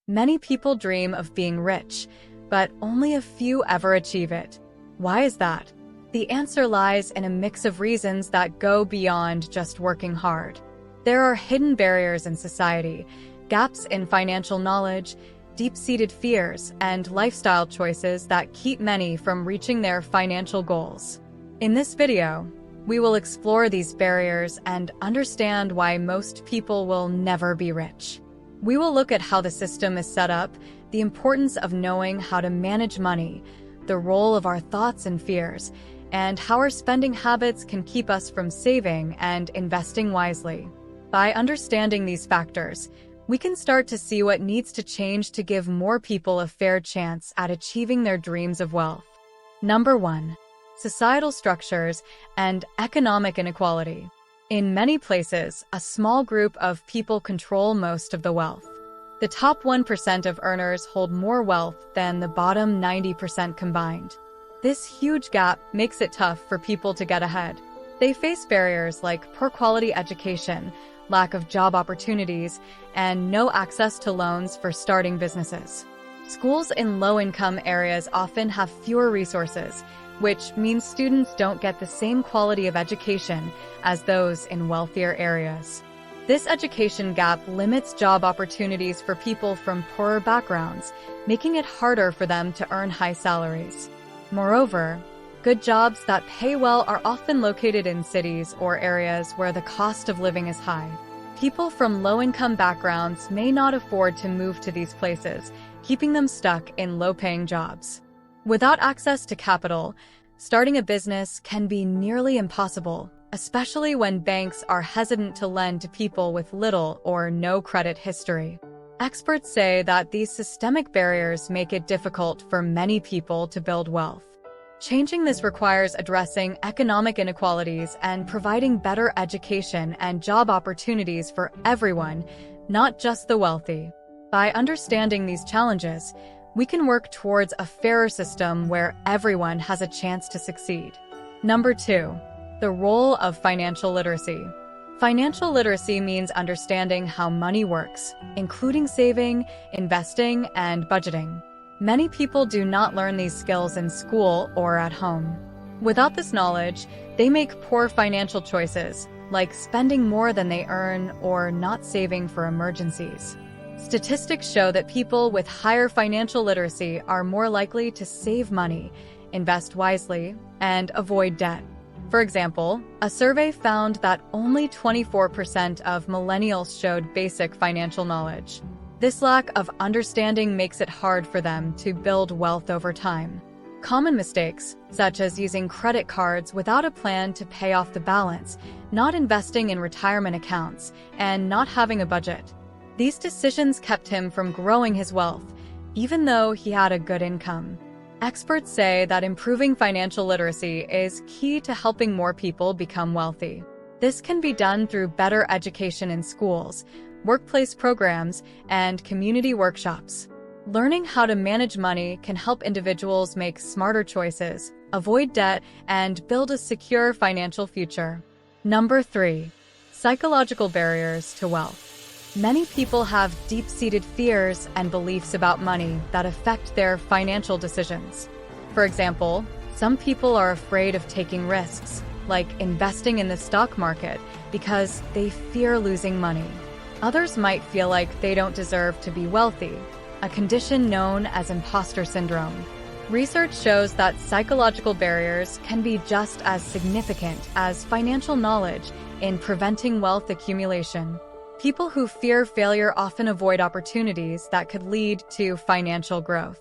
Many people dream of being rich, but only a few ever achieve it. Why is that? The answer lies in a mix of reasons that go beyond just working hard. There are hidden barriers in society, gaps in financial knowledge, deep-seated fears, and lifestyle choices that keep many from reaching their financial goals. In this video, we will explore these barriers and understand why most people will never be rich. We will look at how the system is set up, the importance of knowing how to manage money, the role of our thoughts and fears, and how our spending habits can keep us from saving and investing wisely. By understanding these factors, we can start to see what needs to change to give more people a fair chance at achieving their dreams of wealth. Number 1. Societal structures and economic inequality. In many places, a small group of people control most of the wealth. The top 1% of earners hold more wealth than the bottom 90% combined. This huge gap makes it tough for people to get ahead. They face barriers like poor quality education, lack of job opportunities, and no access to loans for starting businesses. Schools in low-income areas often have fewer resources, which means students don't get the same quality of education as those in wealthier areas. This education gap limits job opportunities for people from poorer backgrounds, making it harder for them to earn high salaries. Moreover, good jobs that pay well are often located in cities or areas where the cost of living is high. People from low-income backgrounds may not afford to move to these places, keeping them stuck in low-paying jobs. Without access to capital, starting a business can be nearly impossible, especially when banks are hesitant to lend to people with little or no credit history. Experts say that these systemic barriers make it difficult for many people to build wealth. Changing this requires addressing economic inequalities and providing better education and job opportunities for everyone, not just the wealthy. By understanding these challenges, we can work towards a fairer system where everyone has a chance to succeed. Number 2. The role of financial literacy. Financial literacy means understanding how money works, including saving, investing, and budgeting. Many people do not learn these skills in school or at home. Without this knowledge, they make poor financial choices, like spending more than they earn or not saving for emergencies. Statistics show that people with higher financial literacy are more likely to save money, invest wisely, and avoid debt. For example, a survey found that only 24% of millennials showed basic financial knowledge. This lack of understanding makes it hard for them to build wealth over time. Common mistakes, such as using credit cards without a plan to pay off the balance, not investing in retirement accounts, and not having a budget. These decisions kept him from growing his wealth, even though he had a good income. Experts say that improving financial literacy is key to helping more people become wealthy. This can be done through better education in schools, workplace programs, and community workshops. Learning how to manage money can help individuals make smarter choices, avoid debt, and build a secure financial future. Number 3. Psychological barriers to wealth. Many people have deep-seated fears and beliefs about money that affect their financial decisions. For example, some people are afraid of taking risks, like investing in the stock market, because they fear losing money. Others might feel like they don't deserve to be wealthy, a condition known as imposter syndrome. Research shows that psychological barriers can be just as significant as financial knowledge in preventing wealth accumulation. People who fear failure often avoid opportunities that could lead to financial growth.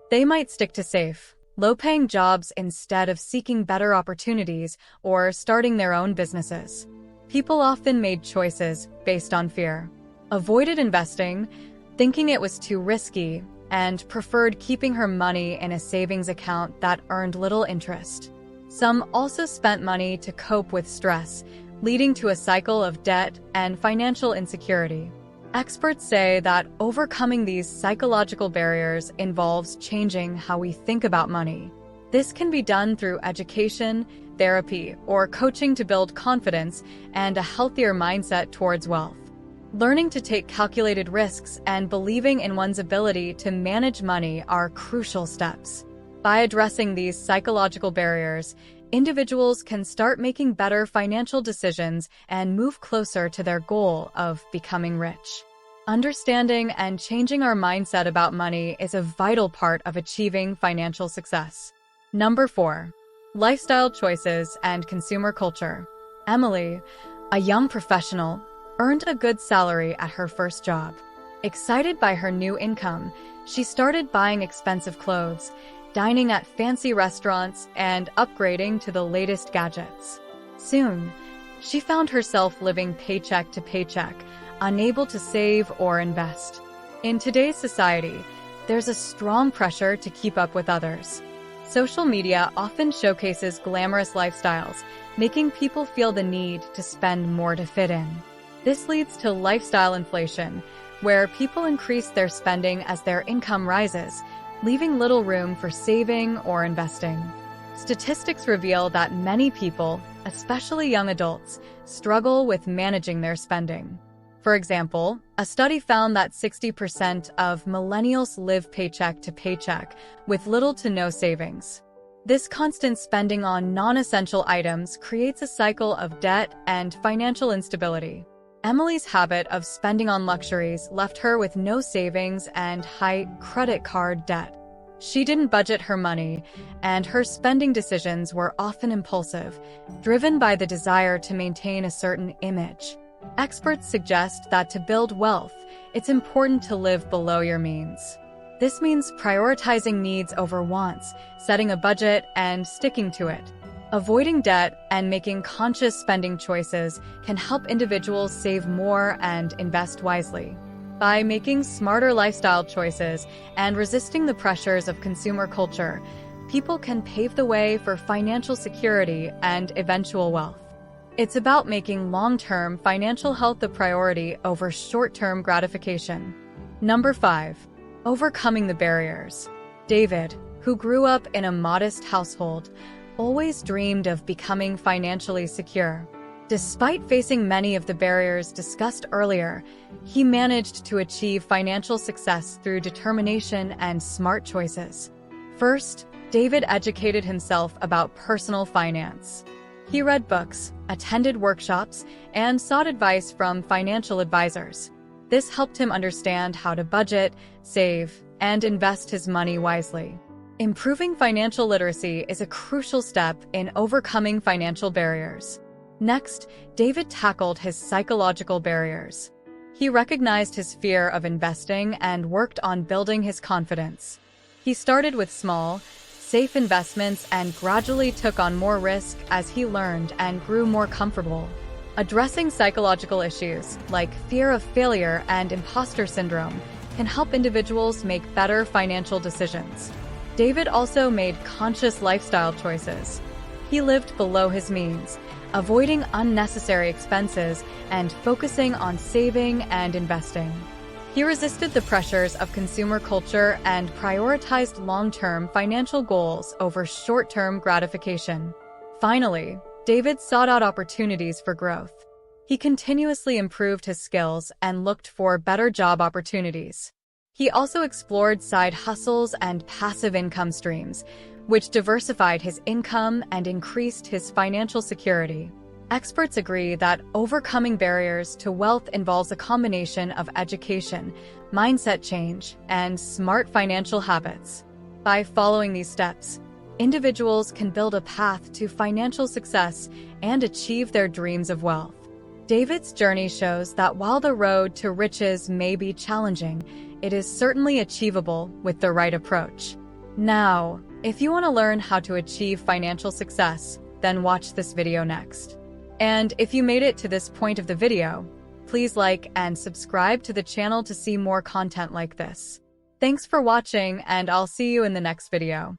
They might stick to safe, low-paying jobs instead of seeking better opportunities or starting their own businesses. People often made choices based on fear, avoided investing, thinking it was too risky, and preferred keeping her money in a savings account that earned little interest. Some also spent money to cope with stress, leading to a cycle of debt and financial insecurity. Experts say that overcoming these psychological barriers involves changing how we think about money. This can be done through education, therapy, or coaching to build confidence and a healthier mindset towards wealth. Learning to take calculated risks and believing in one's ability to manage money are crucial steps. By addressing these psychological barriers, individuals can start making better financial decisions and move closer to their goal of becoming rich. Understanding and changing our mindset about money is a vital part of achieving financial success. Number 4. Lifestyle choices and consumer culture. Emily, a young professional, earned a good salary at her first job. Excited by her new income, she started buying expensive clothes, dining at fancy restaurants, and upgrading to the latest gadgets. Soon, she found herself living paycheck to paycheck, unable to save or invest. In today's society, there's a strong pressure to keep up with others. Social media often showcases glamorous lifestyles, making people feel the need to spend more to fit in. This leads to lifestyle inflation, where people increase their spending as their income rises, leaving little room for saving or investing. Statistics reveal that many people, especially young adults, struggle with managing their spending. For example, a study found that 60% of millennials live paycheck to paycheck, with little to no savings. This constant spending on non-essential items creates a cycle of debt and financial instability. Emily's habit of spending on luxuries left her with no savings and high credit card debt. She didn't budget her money, and her spending decisions were often impulsive, driven by the desire to maintain a certain image. Experts suggest that to build wealth, it's important to live below your means. This means prioritizing needs over wants, setting a budget, and sticking to it. Avoiding debt and making conscious spending choices can help individuals save more and invest wisely. By making smarter lifestyle choices and resisting the pressures of consumer culture, people can pave the way for financial security and eventual wealth. It's about making long-term financial health a priority over short-term gratification. Number 5. Overcoming the barriers. David, who grew up in a modest household, always dreamed of becoming financially secure. Despite facing many of the barriers discussed earlier, he managed to achieve financial success through determination and smart choices. First, David educated himself about personal finance. He read books, attended workshops, and sought advice from financial advisors. This helped him understand how to budget, save, and invest his money wisely. Improving financial literacy is a crucial step in overcoming financial barriers. Next, David tackled his psychological barriers. He recognized his fear of investing and worked on building his confidence. He started with small, safe investments and gradually took on more risk as he learned and grew more comfortable. Addressing psychological issues like fear of failure and imposter syndrome can help individuals make better financial decisions. David also made conscious lifestyle choices. He lived below his means, avoiding unnecessary expenses and focusing on saving and investing. He resisted the pressures of consumer culture and prioritized long-term financial goals over short-term gratification. Finally, David sought out opportunities for growth. He continuously improved his skills and looked for better job opportunities. He also explored side hustles and passive income streams, which diversified his income and increased his financial security. Experts agree that overcoming barriers to wealth involves a combination of education, mindset change, and smart financial habits. By following these steps, individuals can build a path to financial success and achieve their dreams of wealth. David's journey shows that while the road to riches may be challenging, it is certainly achievable with the right approach. Now, if you want to learn how to achieve financial success, then watch this video next. And if you made it to this point of the video, please like and subscribe to the channel to see more content like this. Thanks for watching, and I'll see you in the next video.